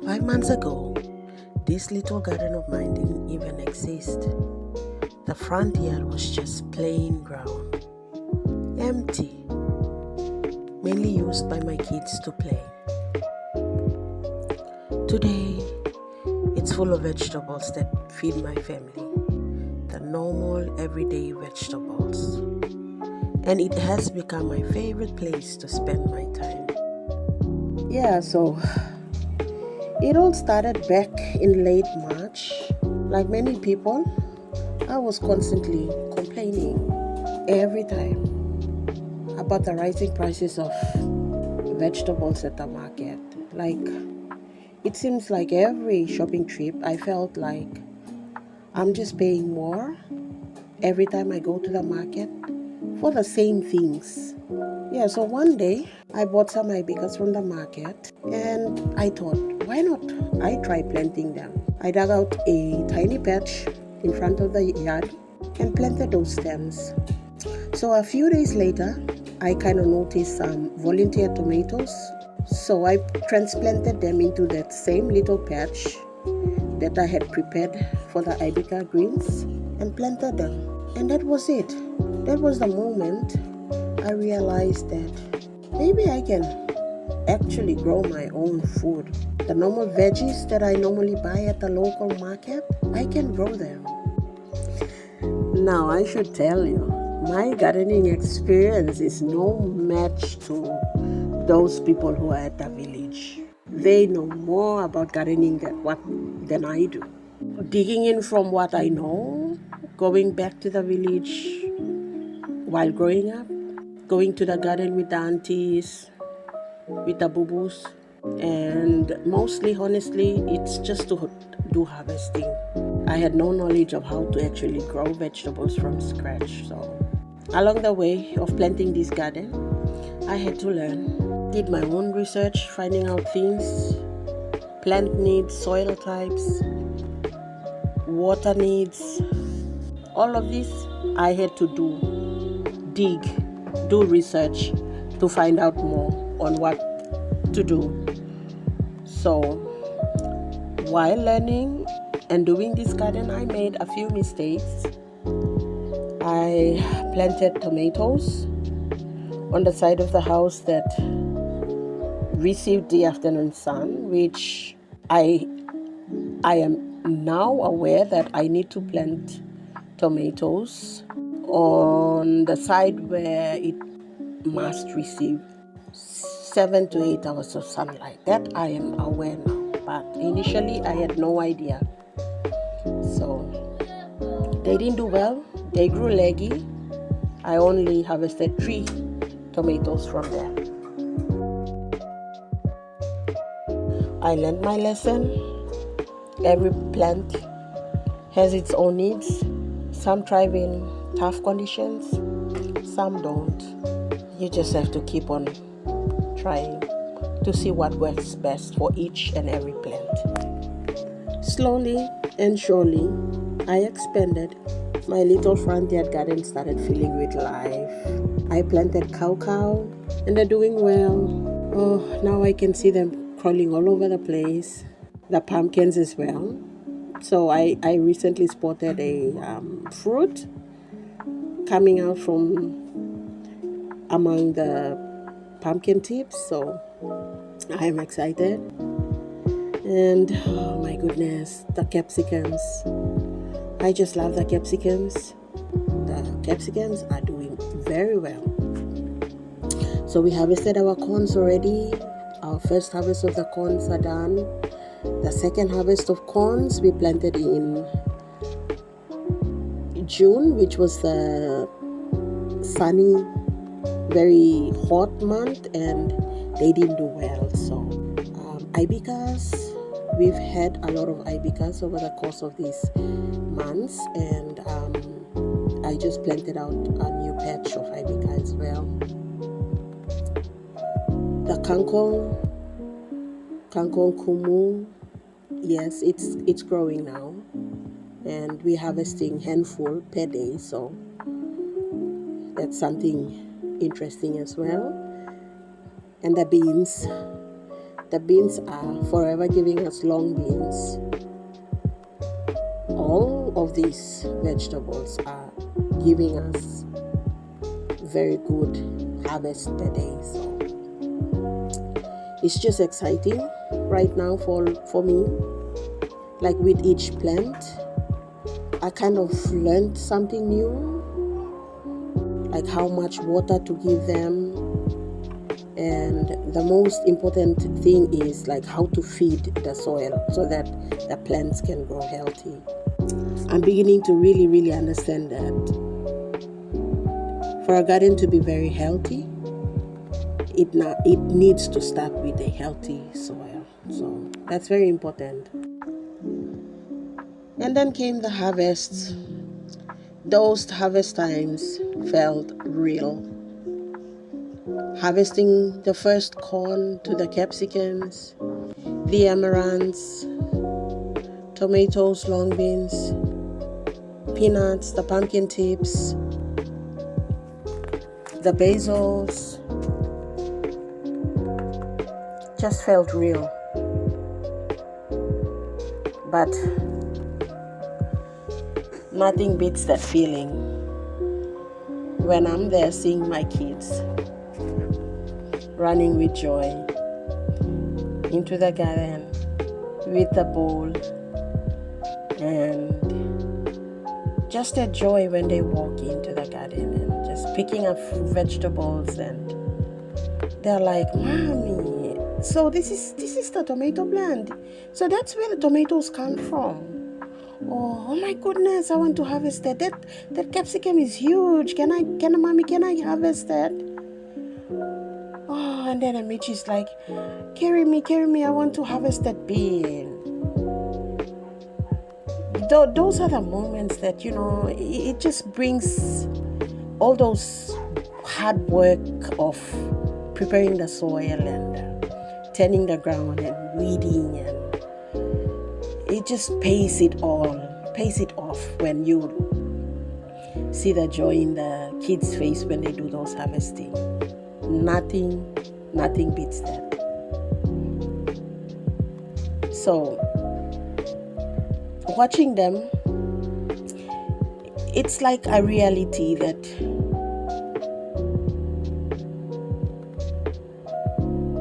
5 months ago, this little garden of mine didn't even exist. The front yard was just plain ground, empty, mainly used by my kids to play. Today, it's full of vegetables that feed my family, the normal everyday vegetables. And it has become my favorite place to spend my time. So it all started back in late March. Like many people, I was constantly complaining every time about the rising prices of vegetables at the market. It seems like every shopping trip, I felt like I'm just paying more every time I go to the market for the same things. So one day I bought some ibicas from the market and I thought, why not I try planting them? I dug out a tiny patch in front of the yard and planted those stems. So a few days later, I kind of noticed some volunteer tomatoes. So I transplanted them into that same little patch that I had prepared for the ibica greens and planted them. And that was it. That was the moment I realized that maybe I can actually grow my own food. The normal veggies that I normally buy at the local market, I can grow them. Now I should tell you, my gardening experience is no match to those people who are at the village. They know more about gardening than I do. Digging in from what I know, going back to the village while growing up, going to the garden with the aunties, with the boo-boos, and mostly, honestly, it's just to do harvesting. I had no knowledge of how to actually grow vegetables from scratch. So along the way of planting this garden, I had to learn. Did my own research, finding out things, plant needs, soil types, water needs, all of this I had to do research to find out more on what to do. So while learning and doing this garden, I made a few mistakes. I planted tomatoes on the side of the house that received the afternoon sun, which I am now aware that I need to plant tomatoes on the side where it must receive 7 to 8 hours of sunlight. That I am aware now, but initially I had no idea. So they didn't do well. They grew leggy. I only harvested 3 tomatoes from there. I learned my lesson. Every plant has its own needs. Some thrive in tough conditions, some don't. You just have to keep on trying to see what works best for each and every plant. Slowly and surely, I expanded. My little front yard garden started filling with life. I planted cow and they're doing well. Oh, now I can see them crawling all over the place. The pumpkins as well. So I recently spotted a fruit coming out from among the pumpkin tips. So I am excited. And oh my goodness, the capsicums. I just love the capsicums. The capsicums are doing very well. So we harvested our corns already. Our first harvest of the corns are done. The second harvest of corns we planted in June, which was the sunny, very hot month, and they didn't do well. So ibicas, we've had a lot of ibicas over the course of these months, and I just planted out a new patch of ibica as well. The kangkong kumu, yes, it's growing now, and we're harvesting handful per day, so that's something interesting as well. And the beans, The beans are forever giving us long beans. All of these vegetables are giving us very good harvest per day. So it's just exciting right now for me. Like with each plant, I kind of learned something new, like how much water to give them, and the most important thing is like how to feed the soil so that the plants can grow healthy. I'm beginning to really understand that for a garden to be very healthy, it needs to start with a healthy soil. So that's very important. And then came the harvests. Those harvest times felt real. Harvesting the first corn to the capsicums, the amaranths, tomatoes, long beans, peanuts, the pumpkin tips, the basils, just felt real. But nothing beats that feeling when I'm there seeing my kids running with joy into the garden with the bowl, and just a joy when they walk into the garden and just picking up vegetables, and they're like, "Mommy, so this is the tomato plant. So that's where the tomatoes come from. Oh my goodness, I want to harvest that. That capsicum is huge. Can I harvest that?" Oh, and then Amichi's like, carry me, I want to harvest that bean. Those are the moments that, it just brings all those hard work of preparing the soil and tending the ground and weeding, and it just pays it off when you see the joy in the kids' face when they do those harvesting. Nothing beats that. So watching them, it's like a reality that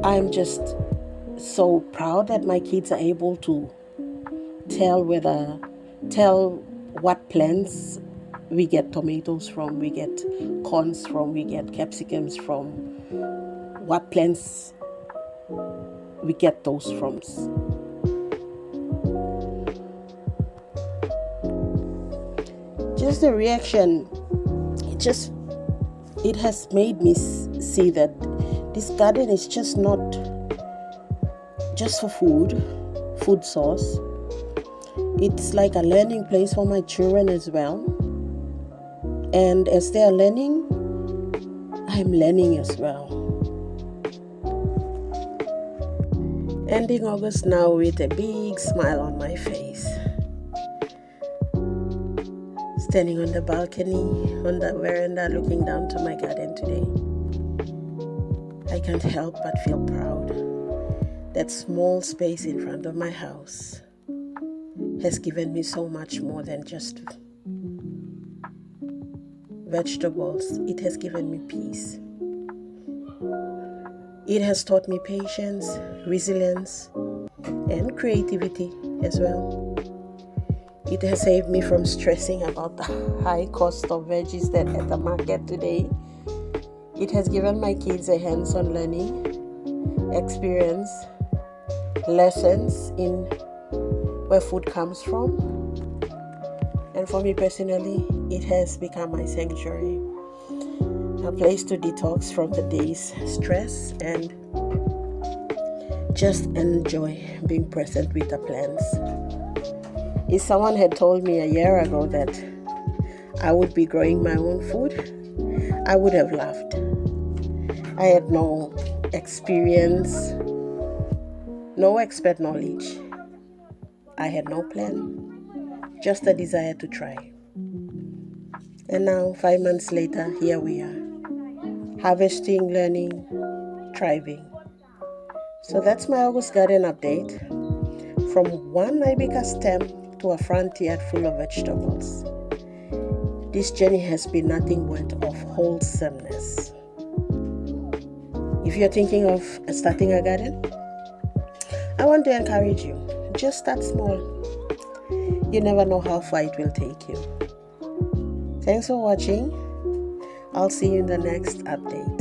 I'm just so proud that my kids are able to tell what plants we get tomatoes from, we get corns from, we get capsicums from, what plants we get those from. Just the reaction, it has made me see that this garden is just not just for food source. It's like a learning place for my children as well. And as they are learning, I'm learning as well. Ending August now with a big smile on my face. Standing on the balcony, on the veranda, looking down to my garden today. I can't help but feel proud. That small space in front of my house has given me so much more than just vegetables. It has given me peace. It has taught me patience, resilience, and creativity as well. It has saved me from stressing about the high cost of veggies that at the market today. It has given my kids a hands-on learning experience, lessons in where food comes from. And for me personally, it has become my sanctuary, a place to detox from the day's stress and just enjoy being present with the plants. If someone had told me a year ago that I would be growing my own food, I would have laughed. I had no experience, no expert knowledge. I had no plan, just a desire to try. And now, 5 months later, here we are, harvesting, learning, thriving. So that's my August garden update. From one Iberica stem to a front yard full of vegetables. This journey has been nothing but of wholesomeness. If you're thinking of starting a garden, I want to encourage you. Just start small. You never know how far it will take you. Thanks for watching. I'll see you in the next update.